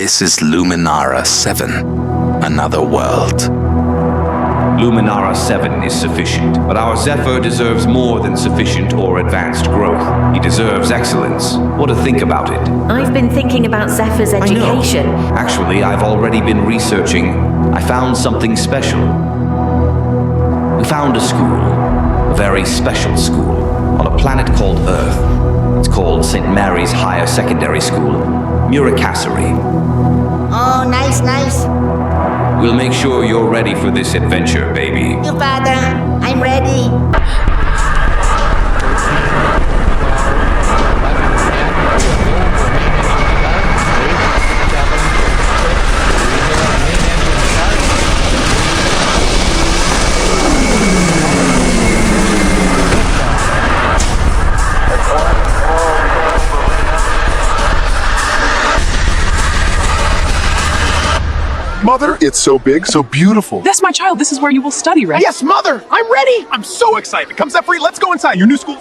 This is Luminara 7, another world. Luminara 7 is sufficient, but our Zephyr deserves more than sufficient or advanced growth. He deserves excellence. What to think about it? I've been thinking about Zephyr's education. Actually, I've already been researching. I found something special. We found a school, a very special school, on a planet called Earth. It's called St. Mary's Higher Secondary School, Murakasari. Oh, nice. We'll make sure you're ready for this adventure, baby. You, Father. I'm ready. Mother, it's so big, so beautiful. That's my child. This is where you will study, right? Yes, Mother! I'm ready! I'm so excited. Come, Zephyr, let's go inside. Your new school.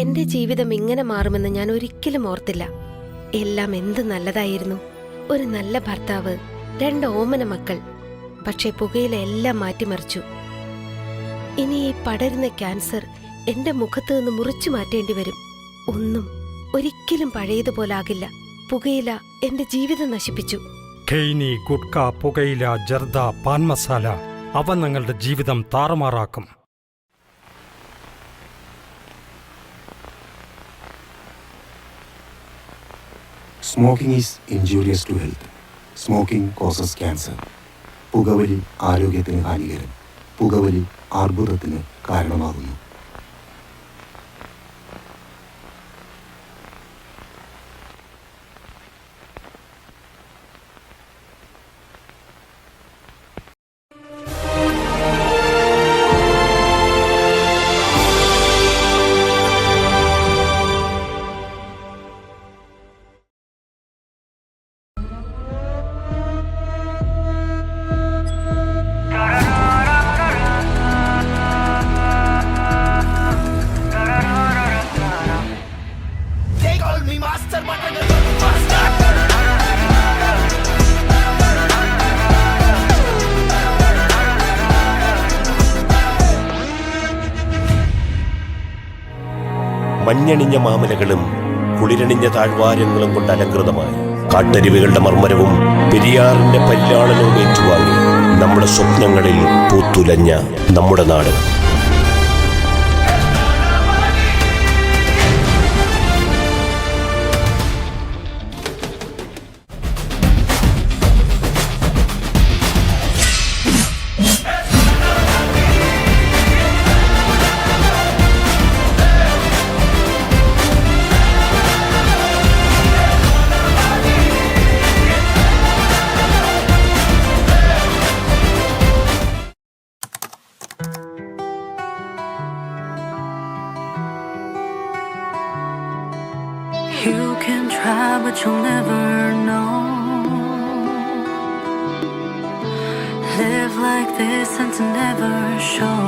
എന്റെ ജീവിതം ഇങ്ങനെ മാറുമെന്ന് ഞാൻ ഒരിക്കലും ഓർത്തില്ല. എല്ലാം എന്ത് നല്ലതായിരുന്നു. ഒരു നല്ല ഭർത്താവ്, 2 ഓമന മക്കൾ. പക്ഷെ പുകയില എല്ലാം മാറ്റിമറിച്ചു. ഇനി ഈ പടരുന്ന ക്യാൻസർ എന്റെ മുഖത്ത് നിന്ന് മുറിച്ചു മാറ്റേണ്ടി വരും. ഒന്നും ഒരിക്കലും പഴയതുപോലാകില്ല. പുകയില എന്റെ ജീവിതം നശിപ്പിച്ചു. ഖെയ്നി, ഗുഡ്ക, പുകയില, ജർദ, പാൻ മസാല അവ നിങ്ങളുടെ ജീവിതം താറുമാറാക്കും. Smoking is injurious to health. Smoking causes cancer. പുകവലി ആരോഗ്യത്തിന് ഹാനികരം. പുകവലി അർബുദത്തിന് കാരണമാകുന്നു. മഞ്ഞണിഞ്ഞ മാമലകളും കുളിരണിഞ്ഞ താഴ്വാരങ്ങളും കൊണ്ട് അലങ്കൃതമായി കാട്ടരുവികളുടെ മർമ്മരവും പെരിയാറിന്റെ പല്ലാളനവും ഏറ്റുവാങ്ങി നമ്മുടെ സ്വപ്നങ്ങളിൽ പൂത്തുലഞ്ഞ നമ്മുടെ നാട്. You can try, but you'll never know. Live like this and to never show.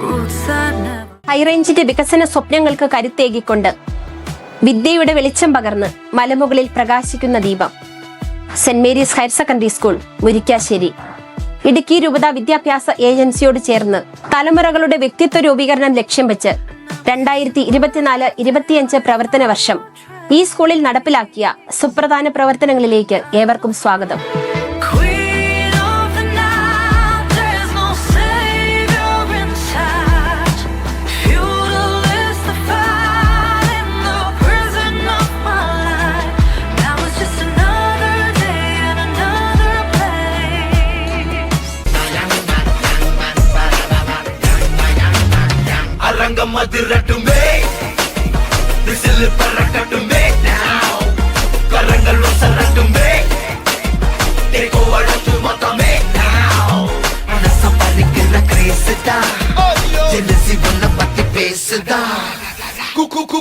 Roots that never. ഹൈറേഞ്ചിന്റെ വികസന സ്വപ്നങ്ങൾക്ക് കരുത്തേകിക്കൊണ്ട് വിദ്യയുടെ വെളിച്ചം പകർന്ന് മലമുകളിൽ പ്രകാശിക്കുന്ന ദീപം. സെന്റ് Mary's higher secondary school, Murickassery. Idukki രൂപത വിദ്യാഭ്യാസ ഏജൻസിയോട് ചേർന്ന് തലമുറകളുടെ വ്യക്തിത്വ രൂപീകരണം ലക്ഷ്യം വെച്ച് 2024-25 പ്രവർത്തന വർഷം ഈ സ്കൂളിൽ നടപ്പിലാക്കിയ സുപ്രധാന പ്രവർത്തനങ്ങളിലേക്ക് ഏവർക്കും സ്വാഗതം. മതിരട്ടുമേ വിസിൽ പറക്കട്ടുമേ now കരങ്ങൾ വസരട്ടുമേ തേക്കോ അടച്ചു മൊത്തമേ now മനസ്സം പരിക്കുന്ന ക്രേസ്താ ജനസി വന്ന പറ്റി പേസുതാ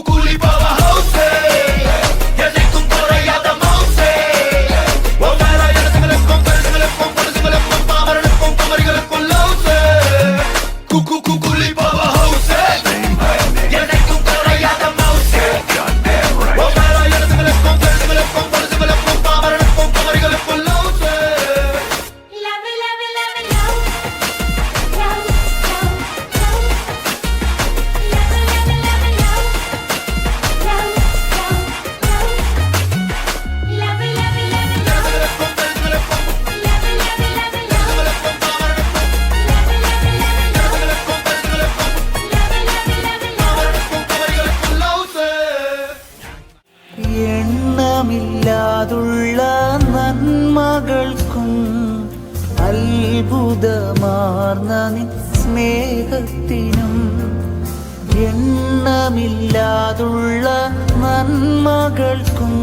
കുലി പവർ ഹൗസ് എന്നെക്കും കുറയാத മൗസേ നന്മകൾക്കും അത്ഭുതമാർന്ന സ്നേഹത്തിനും എണ്ണമില്ലാതുള്ള നന്മകൾക്കും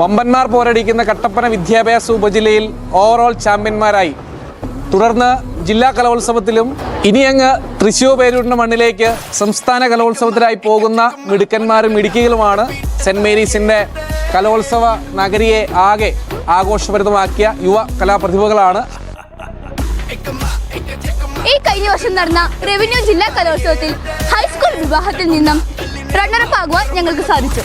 വമ്പന്മാർ പോരടിക്കുന്ന കട്ടപ്പന വിദ്യാഭ്യാസ ഉപജില്ലയിൽ ഓവറോൾ ചാമ്പ്യന്മാരായി. തുടർന്ന് ജില്ലാ കലോത്സവത്തിലും ഇനിയങ്ങ് തൃശ്ശൂർ പേരൂരിൻ്റെ മണ്ണിലേക്ക് സംസ്ഥാന കലോത്സവത്തിലായി പോകുന്ന മിടുക്കന്മാരും മിടുക്കികളുമാണ് സെൻറ് മേരീസിൻ്റെ കലോത്സവ നഗരിയെ ആകെ ആഘോഷഭരിതമാക്കിയ യുവ കലാപ്രതിഭകളാണ്. ഈ കഴിഞ്ഞ വർഷം നടന്ന റവന്യൂ ജില്ലാ കലോത്സവത്തിൽ ഹൈസ്കൂൾ വിഭാഗത്തിൽ നിന്നും റണ്ണറപ്പ് ആകുവാൻ ഞങ്ങൾക്ക് സാധിച്ചു.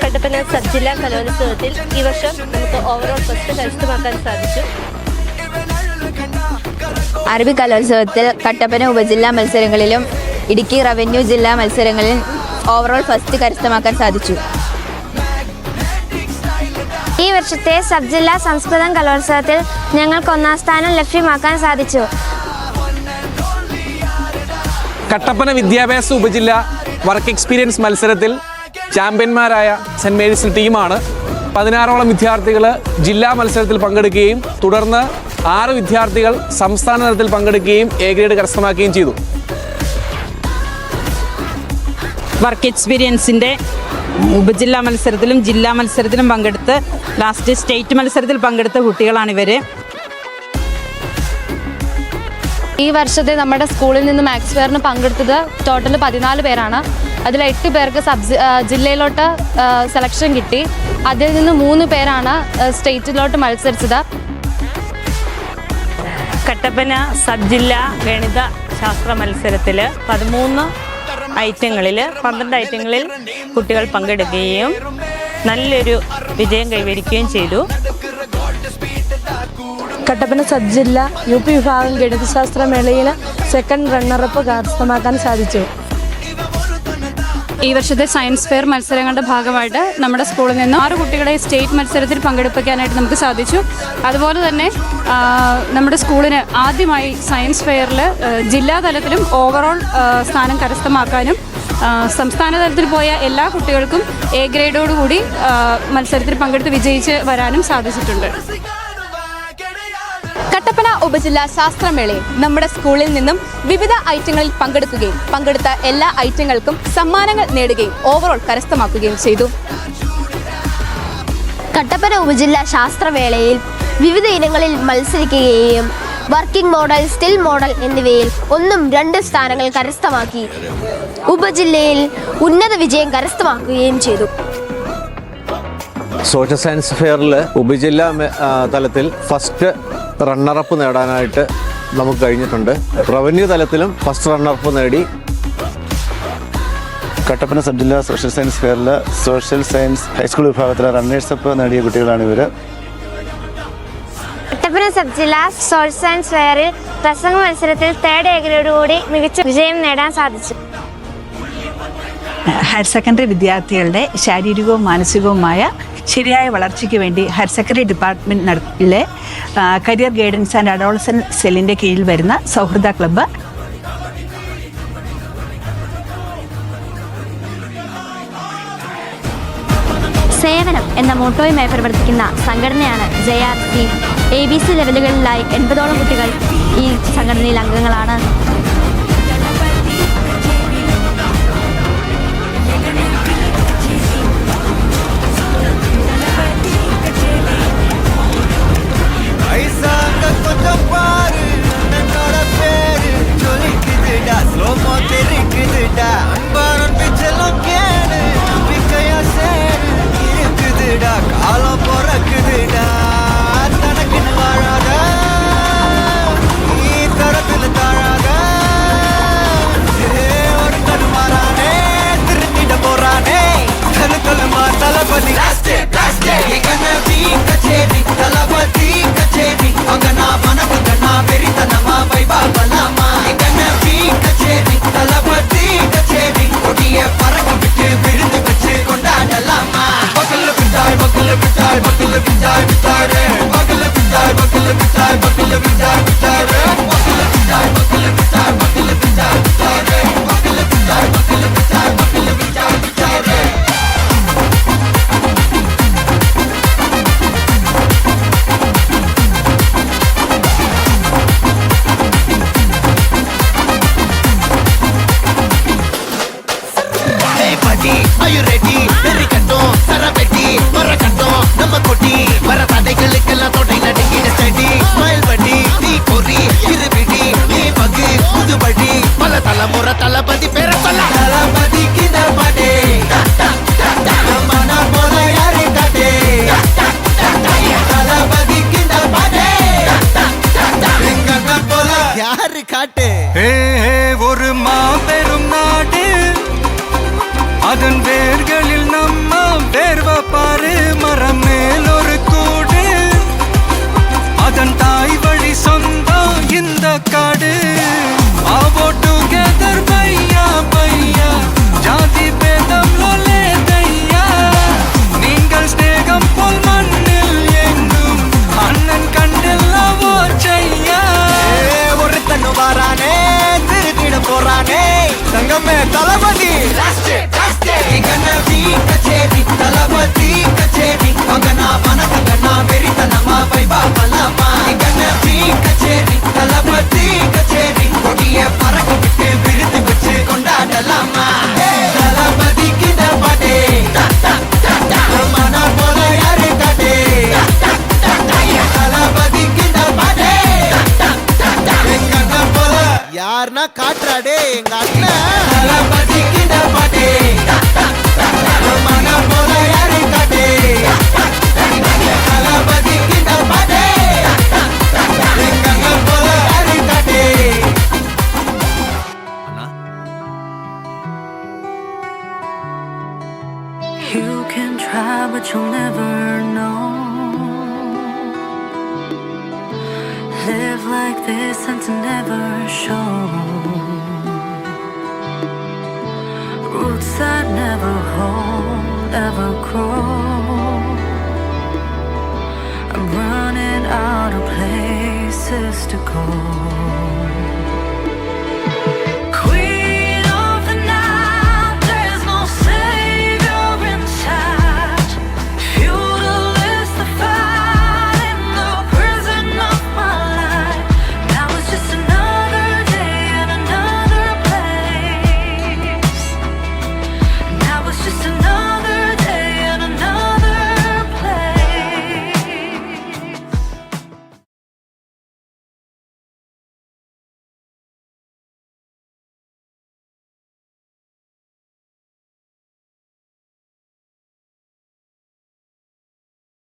കട്ടപ്പന സബ് ജില്ലാ കലോത്സവത്തിൽ ഈ വർഷം നമുക്ക് ഓവറോൾ ഫസ്റ്റ് കരസ്ഥമാക്കാൻ സാധിച്ചു. അറബി കലോത്സവത്തിൽ കട്ടപ്പന ഉപജില്ലാ മത്സരങ്ങളിലും ഇടുക്കി റവന്യൂ ജില്ലാ മത്സരങ്ങളിൽ ഓവറോൾ ഫസ്റ്റ് കരസ്ഥമാക്കാൻ സാധിച്ചു. ഈ വർഷത്തെ സബ് ജില്ലാ സംസ്കൃതം കലോത്സവത്തിൽ ഞങ്ങൾക്ക് 1ാം സ്ഥാനം ലഭ്യമാക്കാൻ സാധിച്ചു. കട്ടപ്പന വിദ്യാഭ്യാസ ഉപജില്ല വർക്ക് എക്സ്പീരിയൻസ് മത്സരത്തിൽ ചാമ്പ്യന്മാരായ സെൻറ് മേരീസ് ടീമാണ്. 16ഓളം വിദ്യാർത്ഥികൾ ജില്ലാ മത്സരത്തിൽ പങ്കെടുക്കുകയും തുടർന്ന് 6 വിദ്യാർത്ഥികൾ സംസ്ഥാന തലത്തിൽ പങ്കെടുക്കുകയും എ ഗ്രേഡ് കരസ്ഥമാക്കുകയും ചെയ്തു. വർക്ക് എക്സ്പീരിയൻസിൻ്റെ ഉപജില്ലാ മത്സരത്തിലും ജില്ലാ മത്സരത്തിലും പങ്കെടുത്ത് ലാസ്റ്റ് സ്റ്റേറ്റ് മത്സരത്തിൽ പങ്കെടുത്ത കുട്ടികളാണിവർ. ഈ വർഷത്തെ നമ്മുടെ സ്കൂളിൽ നിന്ന് മാത്സ് ഫെയറിന് പങ്കെടുത്തത് ടോട്ടൽ 14 പേരാണ്. അതിൽ 8 പേർക്ക് ജില്ലയിലോട്ട് സെലക്ഷൻ കിട്ടി. അതിൽ നിന്ന് 3 പേരാണ് സ്റ്റേറ്റിലോട്ട് മത്സരിച്ചത്. കട്ടപ്പന സബ് ജില്ലാ ഗണിത ശാസ്ത്ര മത്സരത്തിൽ 13 ഐറ്റങ്ങളിൽ 12 ഐറ്റങ്ങളിൽ കുട്ടികൾ പങ്കെടുക്കുകയും നല്ലൊരു വിജയം കൈവരിക്കുകയും ചെയ്തു. കട്ടപ്പന സബ് ജില്ലാ UP വിഭാഗം ഗണിതശാസ്ത്ര മേളയിൽ സെക്കൻഡ് റണ്ണറപ്പ് കരസ്ഥമാക്കാൻ സാധിച്ചു. ഈ വർഷത്തെ സയൻസ് ഫെയർ മത്സരങ്ങളുടെ ഭാഗമായിട്ട് നമ്മുടെ സ്കൂളിൽ നിന്ന് 6 കുട്ടികളെ സ്റ്റേറ്റ് മത്സരത്തിൽ പങ്കെടുപ്പിക്കാനായിട്ട് നമുക്ക് സാധിച്ചു. അതുപോലെ തന്നെ നമ്മുടെ സ്കൂളിന് ആദ്യമായി സയൻസ് ഫെയറിൽ ജില്ലാ തലത്തിലും ഓവറോൾ സ്ഥാനം കരസ്ഥമാക്കാനും സംസ്ഥാന തലത്തിൽ പോയ എല്ലാ കുട്ടികൾക്കും എ ഗ്രേഡോടുകൂടി മത്സരത്തിൽ പങ്കെടുത്ത് വിജയിച്ച് വരാനും സാധിച്ചിട്ടുണ്ട്. കട്ടപ്പന ഉപജില്ലാ ശാസ്ത്രമേളയിൽ നമ്മുടെ സ്കൂളിൽ നിന്നും വിവിധ ഐറ്റങ്ങളിൽ പങ്കെടുക്കുകയും പങ്കെടുത്ത എല്ലാ ഐറ്റങ്ങൾക്കും സമ്മാനങ്ങൾ നേടുകയും ഓവറോൾ കരസ്ഥമാക്കുകയും ചെയ്തു. കട്ടപ്പന ഉപജില്ലാ ശാസ്ത്രമേളയിൽ വിവിധ ഇനങ്ങളിൽ മത്സരിക്കുകയും വർക്കിംഗ് മോഡൽ, സ്റ്റിൽ മോഡൽ എന്നിവയിൽ 1ഉം 2 സ്ഥാനങ്ങൾ കരസ്ഥമാക്കി ഉപജില്ലയിൽ ഉന്നത വിജയം കരസ്ഥമാക്കുകയും ചെയ്തു. സോഷ്യൽ സയൻസ് ഫെയറിൽ ഉപജില്ലാ തലത്തിൽ ഫസ്റ്റ് റണ്ണറപ്പ് നേടാനായിട്ട് നമുക്ക് കഴിഞ്ഞിട്ടുണ്ട്. റവന്യൂ തലത്തിലും ഫസ്റ്റ് റണ്ണറപ്പ് നേടി. കട്ടപ്പന സബ് ജില്ലാ സോഷ്യൽ സയൻസ് ഫെയറിൽ സോഷ്യൽ സയൻസ് ഹൈസ്കൂൾ വിഭാഗത്തിലെ റണ്ണേഴ്സപ്പ് നേടിയ കുട്ടികളാണ് ഇവർ. കട്ടപ്പന സബ് ജില്ലാ സോഷ്യൽ സയൻസ് ഫെയറിൽ പ്രസംഗ മത്സരത്തിൽ 3rd A ഗ്രേഡോടുകൂടി മികച്ച വിജയം നേടാൻ സാധിച്ചു. ഹയർ സെക്കൻഡറി വിദ്യാർത്ഥികളുടെ ശാരീരികവും മാനസികവുമായ ശരിയായ വളർച്ചയ്ക്ക് വേണ്ടി ഹയർ സെക്കൻഡറി ഡിപ്പാർട്ട്മെൻറ്റിലെ കരിയർ ഗൈഡൻസ് ആൻഡ് അഡോളസൻറ്റ് സെല്ലിൻ്റെ കീഴിൽ വരുന്ന സൗഹൃദ ക്ലബ്ബ് സേവനം എന്ന മോട്ടോയുമായി പ്രവർത്തിക്കുന്ന സംഘടനയാണ് JRC. ABC ലെവലുകളിലായി 80ഓളം കുട്ടികൾ ഈ സംഘടനയിൽ അംഗങ്ങളാണ്. ஒரு மாபெரும் நாடு அதன் வேர்களில் நம்ம வேர்வ பாரு மரம் மேல் ஒரு கூடு அதன் தாய் வழி சொந்தம் இந்த காடு ஆவோ டுகெதர் பையா பையா ஜாதி பேதம் லோலே தையா நீங்கள் ஸ்நேகம் போல் மண்ணில் எங்கும் அண்ணன் கண்டெல்லாவோ செய்யா ஒருத்தன் வாரானே திருத்திட போறானே சங்கமே தளபதி தளபதி கச்சேரி மகனா மனசங்கனா வெறித்தனமா பைபா பலமா கச்சேரி தளபதி கச்சேரி கொடிய பறக்க விட்டு விருது வச்சு கொண்டாடலாமா தளபதி கிட்ட பாட்டே மன போல யாரு காட்டே தளபதி கிட்ட பாட்டே எங்க அண்ணன் போல யாருன்னா காட்டுறாடே எங்க அண்ணன் தளபதி கிட்ட பாட்டே மன போல யாரு காட்டே தளபதி கிட்ட பாட்டே எங்க அண்ணன் போல யாரு காட்டே You can try, but you'll never know. Live like this and to never show. Roots that never hold, ever grow. I'm running out of places to go. Queen of the night, there's no savior in sight. Feudalist, the fight in the prison of my life. Now it's just another day in another place. Now it's just another day in another place.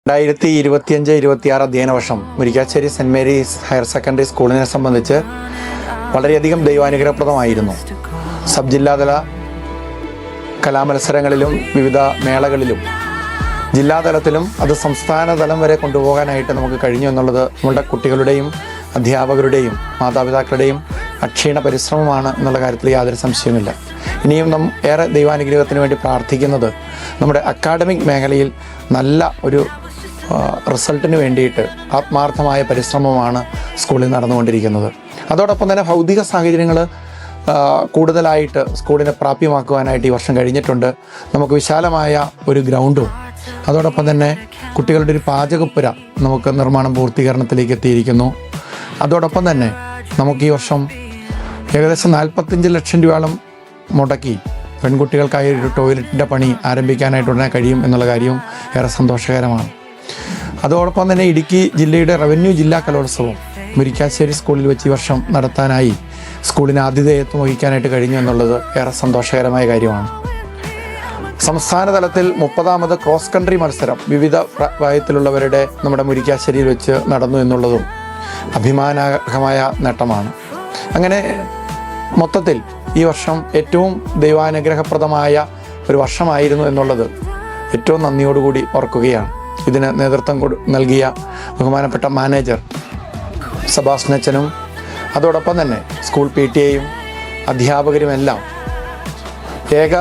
രണ്ടായിരത്തി 2025-26 അധ്യയന വർഷം മുരിക്കാശ്ശേരി സെൻറ് Mary's higher secondary സ്കൂളിനെ സംബന്ധിച്ച് വളരെയധികം ദൈവാനുഗ്രഹപ്രദമായിരുന്നു. Sub ജില്ലാതല കലാമത്സരങ്ങളിലും വിവിധ മേളകളിലും ജില്ലാതലത്തിലും അത് സംസ്ഥാന തലം വരെ കൊണ്ടുപോകാനായിട്ട് നമുക്ക് കഴിഞ്ഞു എന്നുള്ളത് നമ്മുടെ കുട്ടികളുടെയും അധ്യാപകരുടെയും മാതാപിതാക്കളുടെയും അക്ഷീണ പരിശ്രമമാണ് എന്നുള്ള കാര്യത്തിൽ യാതൊരു സംശയവുമില്ല. ഇനിയും ഏറെ ദൈവാനുഗ്രഹത്തിന് വേണ്ടി പ്രാർത്ഥിക്കുന്നത് നമ്മുടെ അക്കാഡമിക് മേഖലയിൽ നല്ല ഒരു റിസൾട്ടിന് വേണ്ടിയിട്ട് ആത്മാർത്ഥമായ പരിശ്രമമാണ് സ്കൂളിൽ നടന്നുകൊണ്ടിരിക്കുന്നത്. അതോടൊപ്പം തന്നെ ഭൗതിക സാഹചര്യങ്ങൾ കൂടുതലായിട്ട് സ്കൂളിനെ പ്രാപ്യമാക്കുവാനായിട്ട് ഈ വർഷം കഴിഞ്ഞിട്ടുണ്ട്. നമുക്ക് വിശാലമായ ഒരു ഗ്രൗണ്ടും അതോടൊപ്പം തന്നെ കുട്ടികളുടെ ഒരു പാചകപ്പുര നമുക്ക് നിർമ്മാണം പൂർത്തീകരണത്തിലേക്ക് എത്തിയിരിക്കുന്നു. അതോടൊപ്പം തന്നെ നമുക്ക് ഈ വർഷം ഏകദേശം 45 ലക്ഷം രൂപയോളം മുടക്കി പെൺകുട്ടികൾക്കായി ഒരു ടോയ്ലറ്റിൻ്റെ പണി ആരംഭിക്കാനായിട്ട് ഉടനെ കഴിയും എന്നുള്ള കാര്യവും ഏറെ സന്തോഷകരമാണ്. അതോടൊപ്പം തന്നെ ഇടുക്കി ജില്ലയുടെ റവന്യൂ ജില്ലാ കലോത്സവം മുരിക്കാശ്ശേരി സ്കൂളിൽ വെച്ച് ഈ വർഷം നടത്താനായി സ്കൂളിന് ആതിഥേയത്വം വഹിക്കാനായിട്ട് കഴിഞ്ഞു എന്നുള്ളത് ഏറെ സന്തോഷകരമായ കാര്യമാണ്. സംസ്ഥാന തലത്തിൽ 30ാമത് ക്രോസ് കൺട്രി മത്സരം വിവിധ പ്രായത്തിലുള്ളവരുടെ നമ്മുടെ മുരിക്കാശ്ശേരിയിൽ വെച്ച് നടന്നു എന്നുള്ളതും അഭിമാനാർഹമായ നേട്ടമാണ്. അങ്ങനെ മൊത്തത്തിൽ ഈ വർഷം ഏറ്റവും ദൈവാനുഗ്രഹപ്രദമായ ഒരു വർഷമായിരുന്നു എന്നുള്ളത് ഏറ്റവും നന്ദിയോടുകൂടി ഓർക്കുകയാണ്. ഇതിന് നേതൃത്വം നൽകിയ ബഹുമാനപ്പെട്ട മാനേജർ സെബാസ്റ്റ്യനും അതോടൊപ്പം തന്നെ സ്കൂൾ PTA-യും അധ്യാപകരുമെല്ലാം ഏക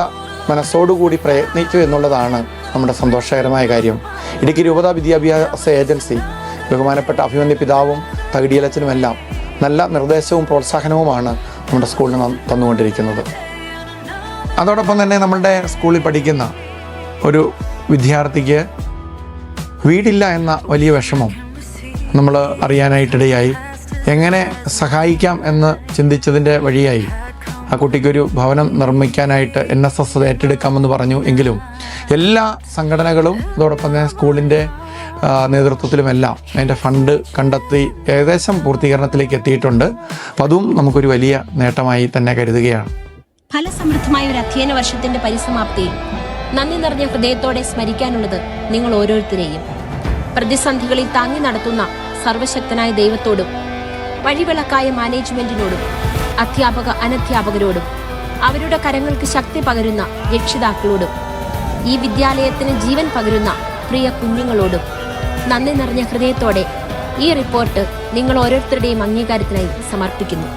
മനസ്സോടുകൂടി പ്രയത്നിച്ചു എന്നുള്ളതാണ് നമ്മുടെ സന്തോഷകരമായ കാര്യം. ഇടുക്കി രൂപത വിദ്യാഭ്യാസ ഏജൻസി ബഹുമാനപ്പെട്ട അഭിമന്യ പിതാവും തകിടിയലച്ചനുമെല്ലാം നല്ല നിർദ്ദേശവും പ്രോത്സാഹനവുമാണ് നമ്മുടെ സ്കൂളിന് തന്നുകൊണ്ടിരിക്കുന്നത്. അതോടൊപ്പം തന്നെ നമ്മളുടെ സ്കൂളിൽ പഠിക്കുന്ന ഒരു വിദ്യാർത്ഥിക്ക് വീടില്ല എന്ന വലിയ വിഷമം നമ്മൾ അറിയാനായിട്ടിടയായി. എങ്ങനെ സഹായിക്കാം എന്ന് ചിന്തിച്ചതിൻ്റെ വഴിയായി ആ കുട്ടിക്കൊരു ഭവനം നിർമ്മിക്കാനായിട്ട് NSS ഏറ്റെടുക്കാമെന്ന് പറഞ്ഞു. എങ്കിലും എല്ലാ സംഘടനകളും അതോടൊപ്പം തന്നെ സ്കൂളിൻ്റെ നേതൃത്വത്തിലുമെല്ലാം അതിൻ്റെ ഫണ്ട് കണ്ടെത്തി ഏകദേശം പൂർത്തീകരണത്തിലേക്ക് എത്തിയിട്ടുണ്ട്. അപ്പോൾ അതും നമുക്കൊരു വലിയ നേട്ടമായി തന്നെ കരുതുകയാണ്. ഫലസമൃദ്ധമായ ഒരു അധ്യയന വർഷത്തിന്റെ പരിസമാപ്തിയിൽ നന്ദി നിറഞ്ഞ ഹൃദയത്തോടെ സ്മരിക്കാനുള്ളത് നിങ്ങൾ ഓരോരുത്തരെയും. പ്രതിസന്ധികളിൽ താങ്ങി നടത്തുന്ന സർവശക്തനായ ദൈവത്തോടും വഴിവിളക്കായ മാനേജ്മെന്റിനോടും അധ്യാപക അനധ്യാപകരോടും അവരുടെ കരങ്ങൾക്ക് ശക്തി പകരുന്ന രക്ഷിതാക്കളോടും ഈ വിദ്യാലയത്തിന് ജീവൻ പകരുന്ന പ്രിയ കുഞ്ഞുങ്ങളോടും നന്ദി നിറഞ്ഞ ഹൃദയത്തോടെ ഈ റിപ്പോർട്ട് നിങ്ങൾ ഓരോരുത്തരുടെയും അംഗീകാരത്തിനായി സമർപ്പിക്കുന്നു.